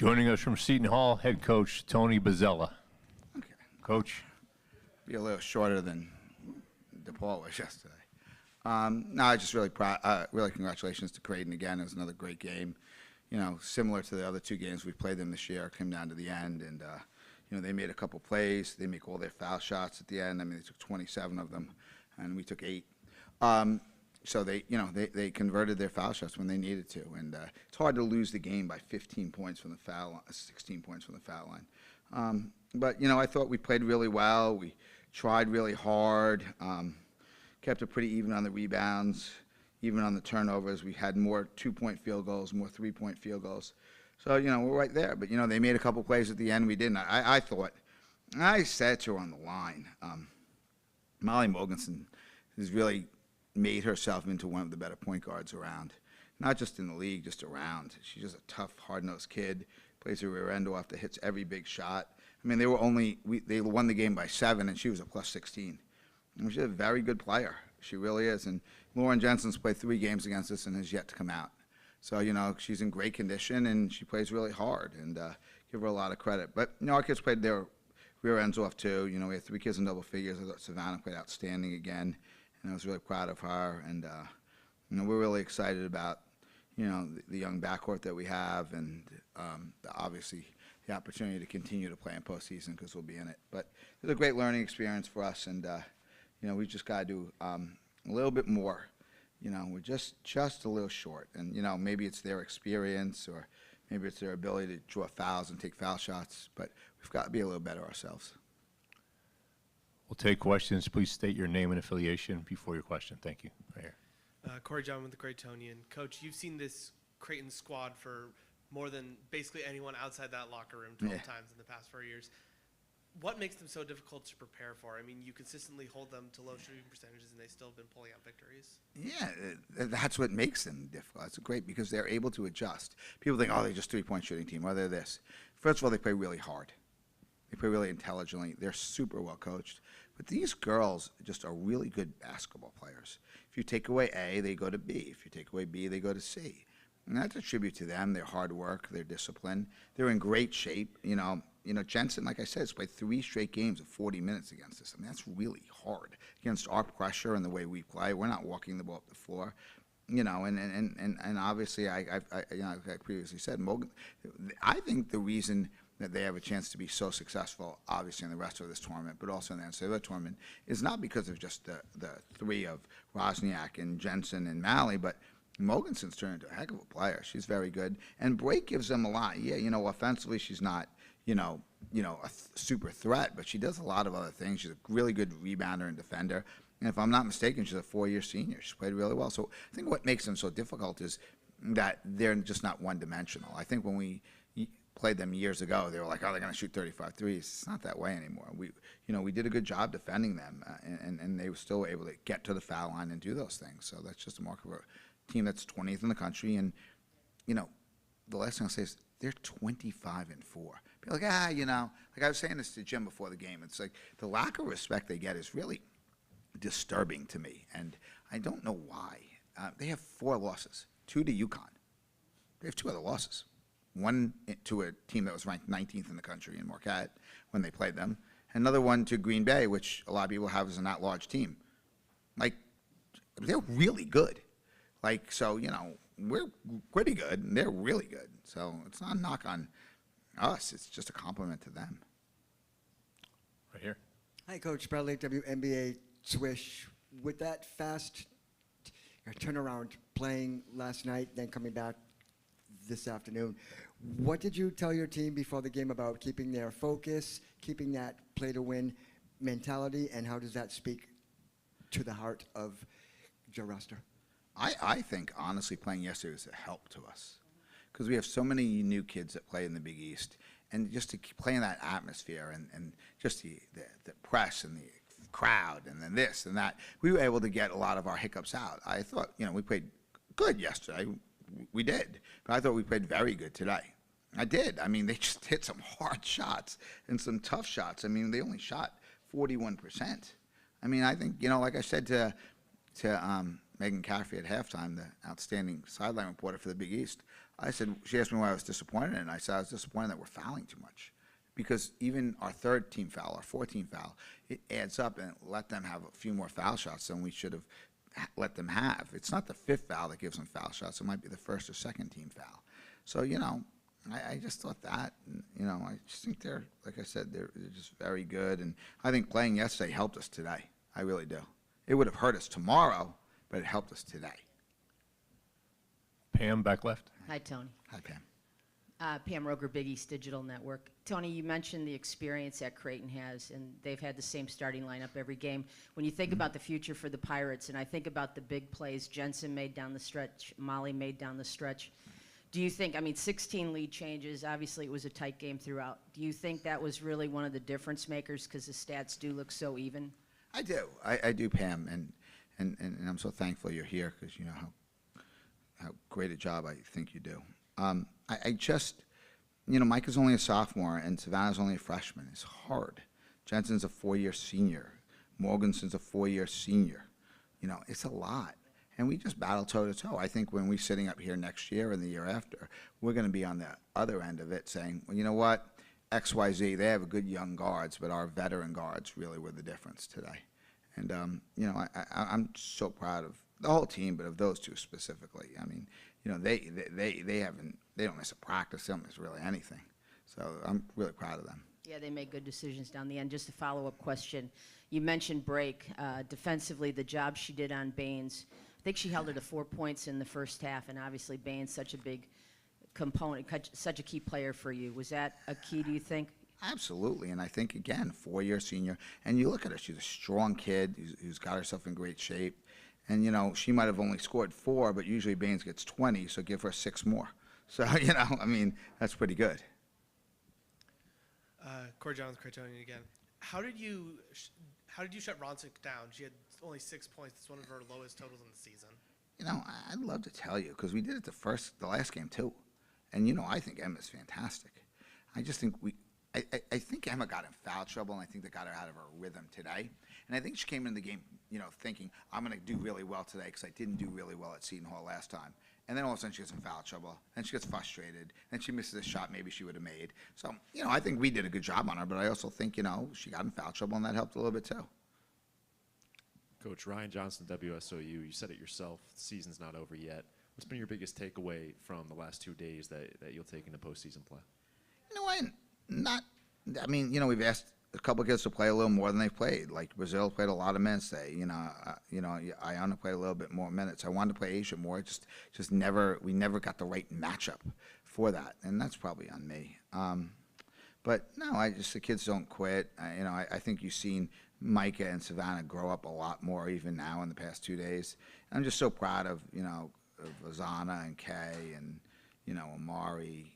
Joining us from Seton Hall, head coach Tony Bozzella. Okay. Coach. Be a little shorter than DePaul was yesterday. No, just really proud. Really, congratulations to Creighton again. It was another great game. You know, similar to the other two games we've played them this year. Came down to the end, and you know, they made a couple plays. They make all their foul shots at the end. I mean, they took 27 of them, and we took 8. So they, you know, they converted their foul shots when they needed to, and it's hard to lose the game by 15 points from the foul line, 16 points from the foul line. But you know, I thought we played really well. We tried really hard, kept it pretty even on the rebounds, even on the turnovers. We had more 2-point field goals, more 3-point field goals. So you know, we're right there. But you know, they made a couple plays at the end. We didn't. I thought, I said to her on the line, Molly Mogensen has really made herself into one of the better point guards around, not just in the league, just around. She's just a tough, hard-nosed kid, plays her rear end off that hits every big shot. I mean, they won the game by 7, and she was a plus 16. And she's a very good player. She really is. And Lauren Jensen's played 3 games against us and has yet to come out. So, you know, she's in great condition, and she plays really hard, and give her a lot of credit. But, you know, our kids played their rear ends off, too. You know, we had 3 kids in double figures. I thought Savannah played outstanding again. And I was really proud of her, and you know, we're really excited about, you know, the young backcourt that we have, and obviously the opportunity to continue to play in postseason because we'll be in it. But it's a great learning experience for us, and you know, we just got to do a little bit more. You know, we're just a little short, and you know, maybe it's their experience, or maybe it's their ability to draw fouls and take foul shots, but we've got to be a little better ourselves. We'll take questions. Please state your name and affiliation before your question. Thank you. Right here. Corey John with the Craytonian. Coach, you've seen this Creighton squad for more than basically anyone outside that locker room 12 times in the past 4 years. What makes them so difficult to prepare for? I mean, you consistently hold them to low shooting percentages, and they still have been pulling out victories. Yeah, that's what makes them difficult. It's great because they're able to adjust. People think, oh, they're just 3-point shooting team, or they're this. First of all, they play really hard. They play really intelligently. They're super well coached. But these girls just are really good basketball players. If you take away A, they go to B. If you take away B, they go to C. And that's a tribute to them, their hard work, their discipline. They're in great shape. You know, Jensen, like I said, has played 3 straight games of 40 minutes against us. I mean, that's really hard against our pressure and the way we play. We're not walking the ball up the floor. You know, and obviously, I previously said, I think the reason that they have a chance to be so successful, obviously, in the rest of this tournament, but also in the NCAA tournament, is not because of just the 3 of Wozniak and Jensen and Malley, but Mogensen's turned into a heck of a player. She's very good. And Brake gives them a lot. Yeah, you know, offensively, she's not, you know, a super threat, but she does a lot of other things. She's a really good rebounder and defender. And if I'm not mistaken, she's a 4-year senior. She's played really well. So I think what makes them so difficult is that they're just not one-dimensional. I think when we played them years ago, they were like, oh, they're going to shoot 35 threes. It's not that way anymore. We did a good job defending them, and they were still able to get to the foul line and do those things. So that's just a mark of a team that's 20th in the country. And, you know, the last thing I'll say is they're 25-4. Be like, you know, like I was saying this to Jim before the game. It's like the lack of respect they get is really disturbing to me, and I don't know why. They have 4 losses, 2 to UConn. They have 2 other losses. One to a team that was ranked 19th in the country in Marquette when they played them. Another one to Green Bay, which a lot of people have as an at-large team. Like, they're really good. Like, so, you know, we're pretty good, and they're really good. So it's not a knock on us. It's just a compliment to them. Right here. Hi, Coach. Bradley, WNBA Swish. With that fast turnaround playing last night, then coming back this afternoon, what did you tell your team before the game about keeping their focus, keeping that play-to-win mentality, and how does that speak to the heart of your roster? I think, honestly, playing yesterday was a help to us because we have so many new kids that play in the Big East, and just to play in that atmosphere and just the press and the crowd and then this and that, we were able to get a lot of our hiccups out. I thought, you know, we played good yesterday. We did. But I thought we played very good today. I did. I mean, they just hit some hard shots and some tough shots. I mean, they only shot 41%. I mean, I think, you know, like I said to Megan Caffrey at halftime, the outstanding sideline reporter for the Big East, I said, she asked me why I was disappointed, and I said I was disappointed that we're fouling too much. Because even our third team foul, our 14th foul, it adds up and let them have a few more foul shots than we should have let them have. It's not the fifth foul that gives them foul shots. It might be the first or second team foul. So, I just thought that, and, I just think they're, like I said, they're just very good. And I think playing yesterday helped us today. I really do. It would have hurt us tomorrow, but it helped us today. Pam, back left. Hi, Tony. Hi, Pam. Pam Roger, Big East Digital Network. Tony, you mentioned the experience that Creighton has, and they've had the same starting lineup every game. When you think about the future for the Pirates, and I think about the big plays Jensen made down the stretch, Molly made down the stretch, do you think, 16 lead changes, obviously it was a tight game throughout. Do you think that was really one of the difference makers because the stats do look so even? I do. I do, Pam, and I'm so thankful you're here because you know how great a job I think you do. I just, Mike is only a sophomore and Savannah's only a freshman. It's hard. Jensen's a 4-year senior. Morganson's a 4-year senior. It's a lot. And we just battle toe-to-toe. I think when we're sitting up here next year and the year after, we're going to be on the other end of it saying, well, you know what? XYZ, they have good young guards, but our veteran guards really were the difference today. And, I'm so proud of the whole team, but of those two specifically. They don't miss a practice. They don't miss really anything. So I'm really proud of them. Yeah, they made good decisions down the end. Just a follow-up question. You mentioned Break. Defensively, the job she did on Baines, I think she held her to 4 points in the first half, and obviously Baines such a big component, such a key player for you. Was that a key, do you think? Absolutely, and I think, again, 4-year senior, and you look at her, she's a strong kid who's got herself in great shape, and, she might have only scored 4, but usually Baines gets 20, so give her 6 more. So, that's pretty good. Corey Johns, Creightonian again. How did you shut Ronsick down? She had only 6 points. It's one of her lowest totals in the season. I'd love to tell you because we did it the last game too, and I think Emma's fantastic. I just think I think Emma got in foul trouble, and I think that got her out of her rhythm today. And I think she came into the game, thinking I'm going to do really well today because I didn't do really well at Seton Hall last time. And then all of a sudden she gets in foul trouble, and she gets frustrated, and she misses a shot maybe she would have made. So, I think we did a good job on her, but I also think, she got in foul trouble, and that helped a little bit too. Coach Ryan Johnson, WSOU, you said it yourself, the season's not over yet. What's been your biggest takeaway from the last 2 days that you'll take into postseason play? We've asked a couple of kids to play a little more than they've played. Like Brazil played a lot of minutes today. Ayana played a little bit more minutes. I wanted to play Asia more. We never got the right matchup for that, and that's probably on me. But no, the kids don't quit. I think you've seen Micah and Savannah grow up a lot more even now in the past 2 days. And I'm just so proud of Azana and Kay and Amari.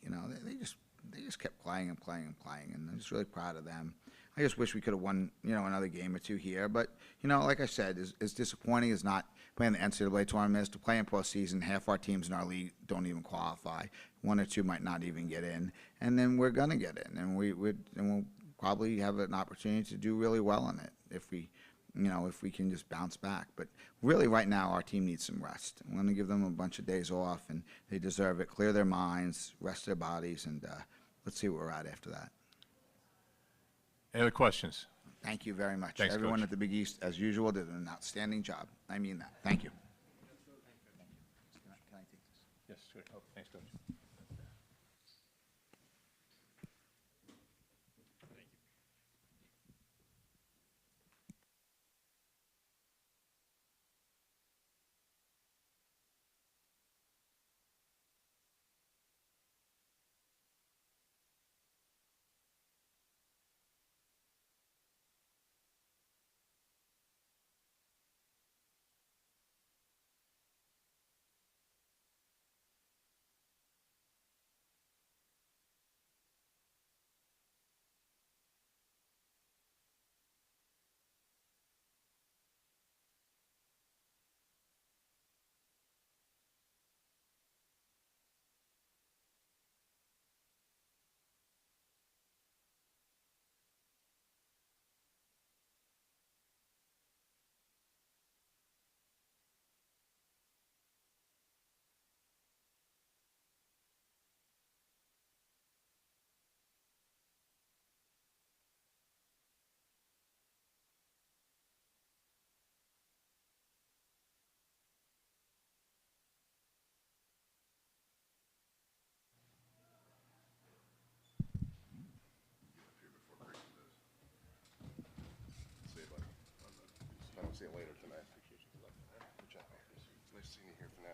They just kept playing and playing and playing, and I'm just really proud of them. I just wish we could have won, another game or two here. But, like I said, as disappointing as not playing the NCAA tournament is to play in postseason, half our teams in our league don't even qualify. 1 or 2 might not even get in, and then we're going to get in, and we'll probably have an opportunity to do really well in it if we can just bounce back. But really right now our team needs some rest. I'm going to give them a bunch of days off, and they deserve it. Clear their minds, rest their bodies, and let's see where we're at after that. Any other questions? Thank you very much. Thanks, Everyone Coach. at the Big East, as usual, did an outstanding job. I mean that. Thank you. Can I take this? Yes, good. Oh, thanks, Coach. see you later tonight. Good job. Nice seeing you here for now.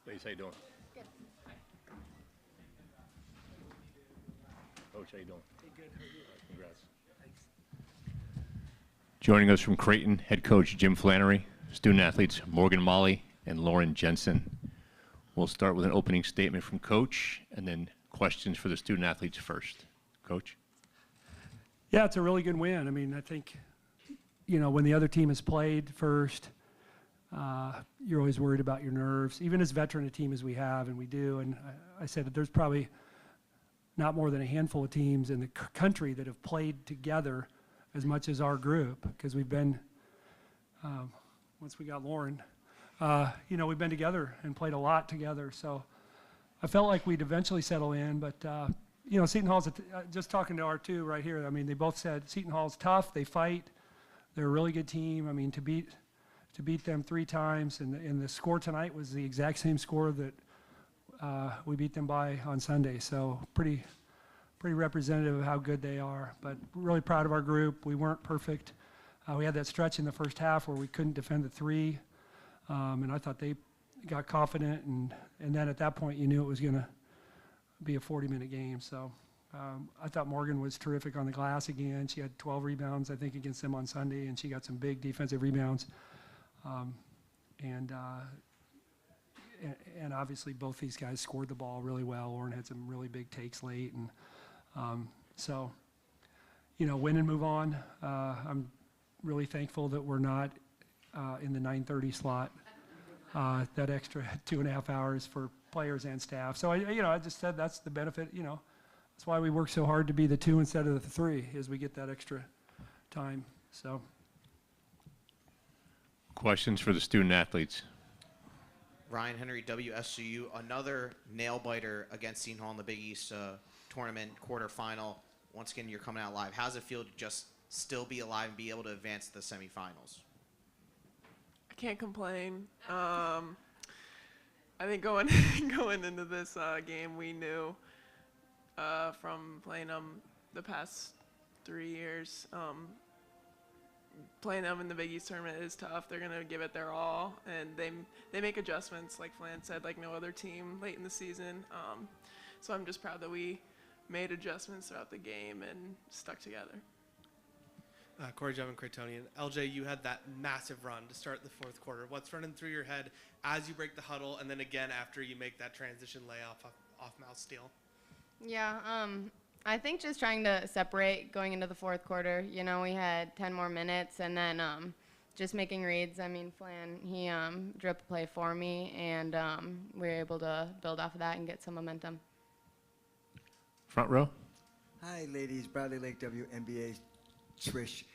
Ladies, how you doing? Good. Coach, how you doing? Good. How are you? Congrats. Thanks. Joining us from Creighton, head coach Jim Flannery, student athletes Morgan Molly and Lauren Jensen. We'll start with an opening statement from Coach, and then questions for the student athletes first. Coach? Yeah, it's a really good win. I mean, I think, when the other team has played first, you're always worried about your nerves, even as veteran a team as we have, and we do. And I said that there's probably not more than a handful of teams in the country that have played together as much as our group, because we've been, once we got Lauren, we've been together and played a lot together. So I felt like we'd eventually settle in, but Seton Hall's, just talking to our two right here, I mean, they both said Seton Hall's tough, they fight, they're a really good team. I mean, to beat them 3 times, and the score tonight was the exact same score that we beat them by on Sunday. So pretty representative of how good they are. But really proud of our group. We weren't perfect. We had that stretch in the first half where we couldn't defend the 3, and I thought they got confident, and then at that point you knew it was going to be a 40-minute game. So I thought Morgan was terrific on the glass again. She had 12 rebounds, I think, against them on Sunday, and she got some big defensive rebounds. And obviously both these guys scored the ball really well. Lauren had some really big takes late, and win and move on. I'm really thankful that we're not in the 9:30 slot. That extra 2.5 hours for players and staff. So I just said that's the benefit. That's why we work so hard to be the 2 instead of the 3, is we get that extra time. So. Questions for the student athletes? Ryan Henry, WSCU, another nail biter against Seton Hall in the Big East tournament quarterfinal. Once again, you're coming out live. How does it feel to just still be alive and be able to advance to the semifinals? I can't complain. I think going into this game, we knew from playing them the past 3 years. Playing them in the Big East tournament is tough. They're going to give it their all, and they make adjustments, like Flan said, like no other team late in the season. So I'm just proud that we made adjustments throughout the game and stuck together. Corey Jevin, Craytonian. LJ, you had that massive run to start the fourth quarter. What's running through your head as you break the huddle, and then again after you make that transition layoff off Mouse Steele? Yeah, I think just trying to separate going into the fourth quarter. You know, we had 10 more minutes, and then just making reads. I mean, Flan, he drew up a play for me, and we were able to build off of that and get some momentum. Front row. Hi, ladies. Bradley Lake, WNBA Swish.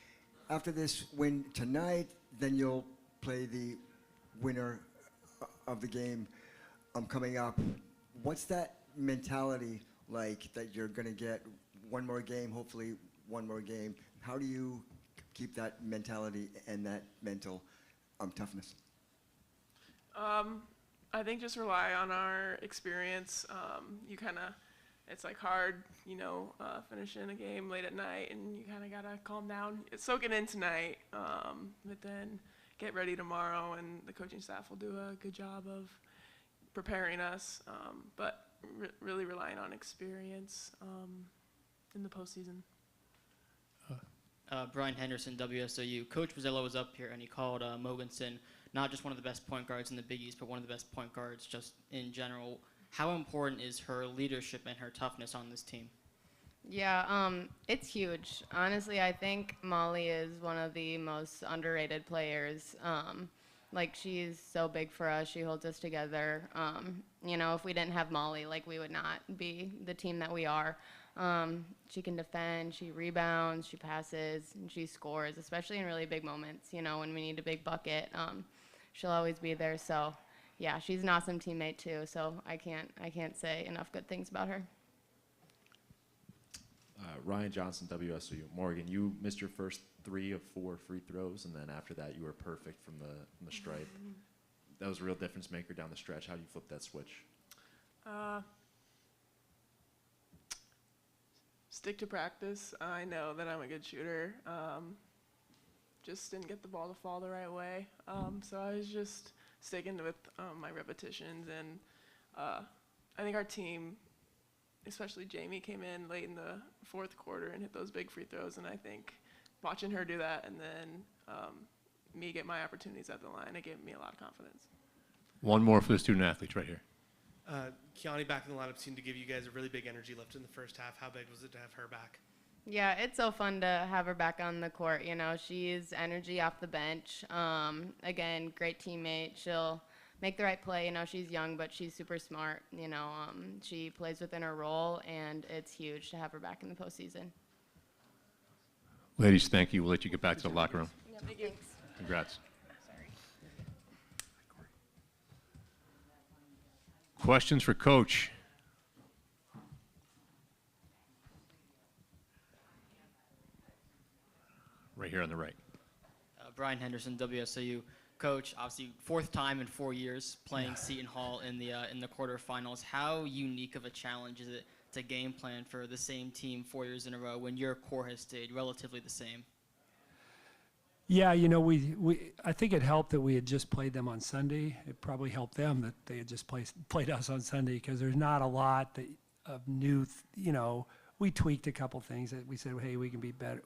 After this win tonight, then you'll play the winner of the game coming up. What's that mentality like that you're going to get one more game, hopefully one more game? How do you keep that mentality and that mental toughness? I think just rely on our experience. It's like hard, finishing a game late at night, and you kind of got to calm down. Soak it in tonight, but then get ready tomorrow, and the coaching staff will do a good job of preparing us, but really relying on experience in the postseason. Brian Henderson, WSOU. Coach Bozello was up here, and he called Mogensen not just one of the best point guards in the Big East, but one of the best point guards just in general. How important is her leadership and her toughness on this team? Yeah, it's huge. Honestly, I think Molly is one of the most underrated players. She's so big for us. She holds us together. If we didn't have Molly, we would not be the team that we are. She can defend, she rebounds, she passes, and she scores, especially in really big moments, when we need a big bucket. She'll always be there. So, yeah, she's an awesome teammate too. So I can't say enough good things about her. Ryan Johnson, WSOU. Morgan, you missed your first 3 of 4 free throws, and then after that, you were perfect from the stripe. That was a real difference maker down the stretch. How do you flip that switch? Stick to practice. I know that I'm a good shooter. Just didn't get the ball to fall the right way. So I was just sticking with my repetitions, and I think our team, especially Jamie, came in late in the fourth quarter and hit those big free throws, and I think watching her do that and then me get my opportunities at the line, it gave me a lot of confidence. One more for the student athletes right here. Kiani back in the lineup seemed to give you guys a really big energy lift in the first half. How big was it to have her back? Yeah, it's so fun to have her back on the court. She's energy off the bench. Again, great teammate. She'll make the right play. She's young, but she's super smart. She plays within her role, and it's huge to have her back in the postseason. Ladies, thank you. We'll let you get back to the locker room. Yep, thanks. Congrats. Questions for Coach? Right here on the right. Brian Henderson, WSOU. Coach, obviously 4th time in 4 years playing Seton Hall in the quarterfinals. How unique of a challenge is it to game plan for the same team 4 years in a row when your core has stayed relatively the same? Yeah, I think it helped that we had just played them on Sunday. It probably helped them that they had just played us on Sunday, because there's not a lot of new. We tweaked a couple things that we said, hey, we can be better.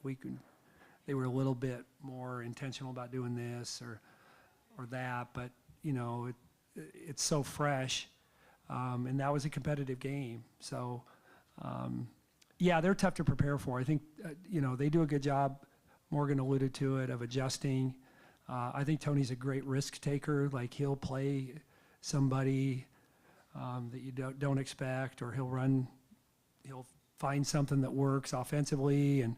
They were a little bit more intentional about doing this or that, but it's so fresh, and that was a competitive game. So, yeah, they're tough to prepare for. I think they do a good job. Morgan alluded to it, of adjusting. I think Tony's a great risk taker. He'll play somebody that you don't expect, or he'll find something that works offensively, and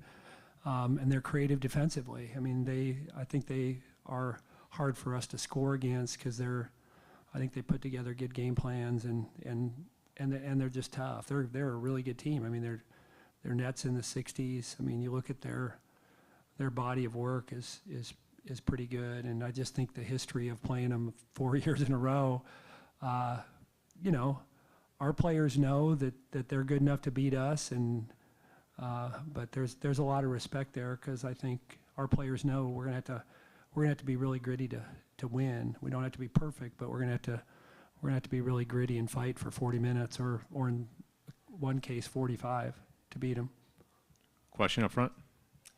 they're creative defensively. I mean, I think they are hard for us to score against, because I think they put together good game plans, and they're just tough. They're a really good team. I mean, their net's in the 60s. I mean, you look at their body of work is pretty good, and I just think the history of playing them 4 years in a row, our players know that they're good enough to beat us, and but there's a lot of respect there, because I think our players know we're gonna have to be really gritty to win. We don't have to be perfect, but we're gonna have to be really gritty and fight for 40 minutes, or one case 45 to beat them. Question up front.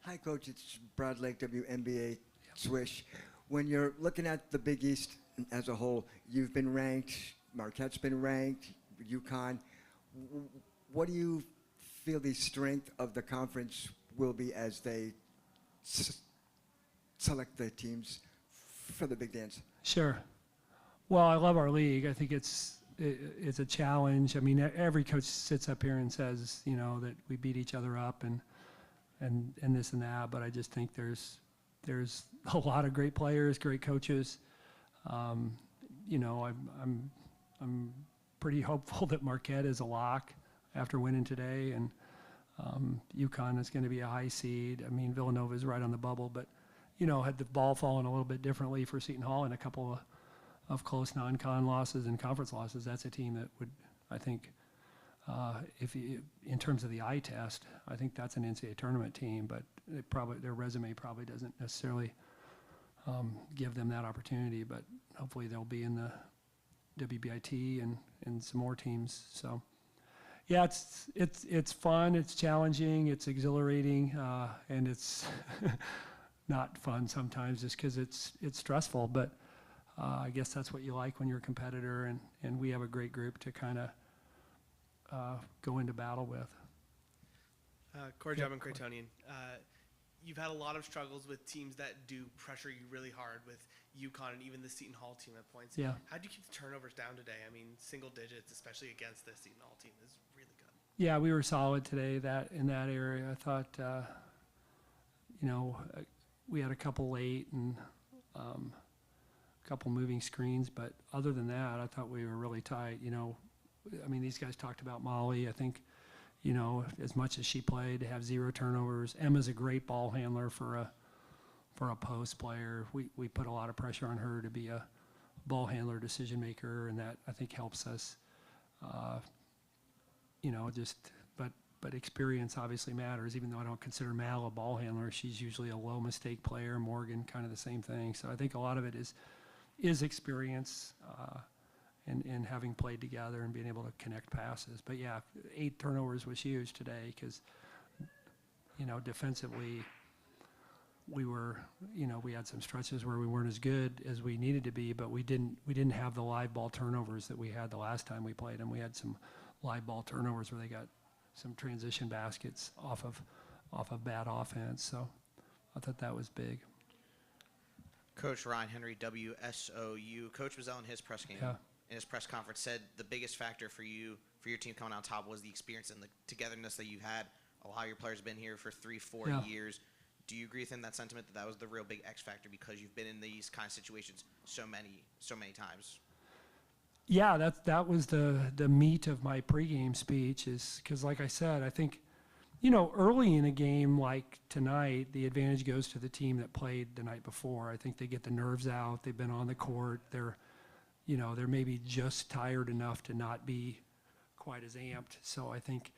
Hi, Coach. It's Brad Lake, WNBA Swish. When you're looking at the Big East as a whole, you've been ranked, Marquette's been ranked, UConn. What do you feel the strength of the conference will be as they select the teams for the big dance? Sure. Well, I love our league. I think it's a challenge. I mean, every coach sits up here and says, you know, that we beat each other up and this and that. But I just think there's a lot of great players, great coaches. You know, I'm pretty hopeful that Marquette is a lock after winning today, and UConn is going to be a high seed. I mean, Villanova is right on the bubble, but you know, had the ball fallen a little bit differently for Seton Hall and a couple of close non-con losses and conference losses, that's a team that would, I think, in terms of the eye test, I think that's an NCAA tournament team, but their resume probably doesn't necessarily give them that opportunity, but hopefully they'll be in the WBIT and some more teams. So yeah, it's fun, it's challenging, it's exhilarating, and it's not fun sometimes just because it's stressful, but I guess that's what you like when you're a competitor, and we have a great group to kind of go into battle with. Corey Job and Craytonian. You've had a lot of struggles with teams that do pressure you really hard, with UConn and even the Seton Hall team at points. Yeah. How do you keep the turnovers down today? I mean, single digits, especially against the Seton Hall team, is really good. Yeah, we were solid today in that area. I thought, you know, we had a couple late and a couple moving screens, but other than that, I thought we were really tight. You know, I mean, these guys talked about Molly. I think, you know, as much as she played, to have 0 turnovers. Emma's a great ball handler for a post player. We put a lot of pressure on her to be a ball handler, decision maker, and that I think helps us. You know, but experience obviously matters. Even though I don't consider Mal a ball handler, she's usually a low mistake player. Morgan, kind of the same thing. So I think a lot of it is experience. And having played together and being able to connect passes. But yeah, 8 turnovers was huge today because, you know, defensively we were, you know, we had some stretches where we weren't as good as we needed to be, but we didn't have the live ball turnovers that we had the last time we played them. We had some live ball turnovers where they got some transition baskets off of bad offense. So I thought that was big. Coach Ryan Henry, WSOU. Coach Mazzell in his press game. Yeah. In his press conference, said the biggest factor for you, for your team coming on top, was the experience and the togetherness that you've had. A lot of your players have been here for 3-4 years. Do you agree with him, that sentiment, that was the real big X factor because you've been in these kind of situations so many times? Yeah, that was the meat of my pregame speech, is because, like I said, I think, you know, early in a game like tonight, the advantage goes to the team that played the night before. I think they get the nerves out. They've been on the court. They're maybe just tired enough to not be quite as amped. So I think,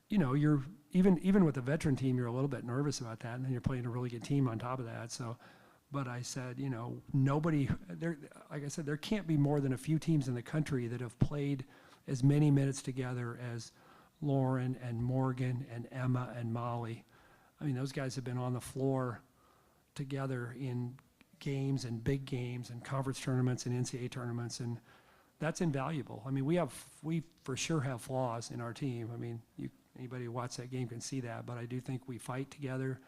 you know, you're even with a veteran team, you're a little bit nervous about that, and then you're playing a really good team on top of that. So, but I said, you know, like I said, there can't be more than a few teams in the country that have played as many minutes together as Lauren and Morgan and Emma and Molly. I mean, those guys have been on the floor together in games and big games and conference tournaments and NCAA tournaments, and that's invaluable. I mean, we for sure have flaws in our team. I mean, anybody who watched that game can see that, but I do think we fight together,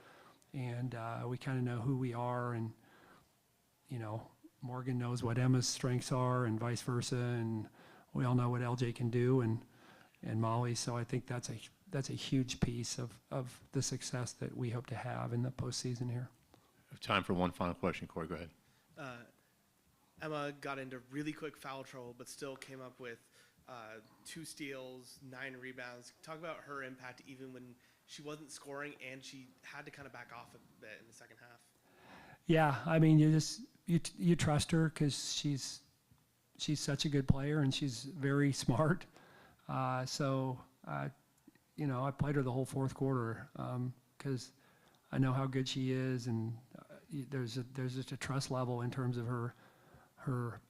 and we kind of know who we are, and, you know, Morgan knows what Emma's strengths are and vice versa, and we all know what LJ can do, and Molly. So I think that's a huge piece of the success that we hope to have in the postseason here. We have time for one final question. Corey, go ahead. Emma got into really quick foul trouble, but still came up with 2 steals, 9 rebounds. Talk about her impact even when she wasn't scoring and she had to kind of back off a bit in the second half. Yeah, I mean, you trust her because she's such a good player and she's very smart. So you know, I played her the whole fourth quarter because I know how good she is, and there's just a trust level in terms of her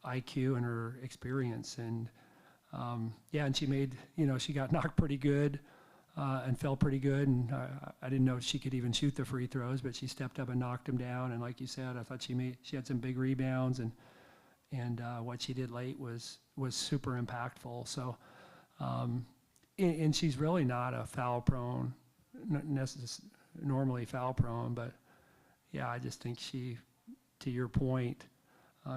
IQ and her experience, and yeah, and she made, she got knocked pretty good and fell pretty good. And I didn't know she could even shoot the free throws, but she stepped up and knocked them down. And like you said, I thought she had some big rebounds, and what she did late was super impactful. So, and she's really not a foul prone, normally foul prone, but yeah, I just think she, to your point,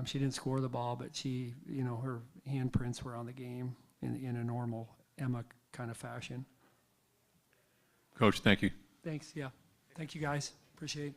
she didn't score the ball, but she, her handprints were on the game in a normal Emma kind of fashion. Coach, thank you. Thanks, yeah. Thank you, guys. Appreciate it.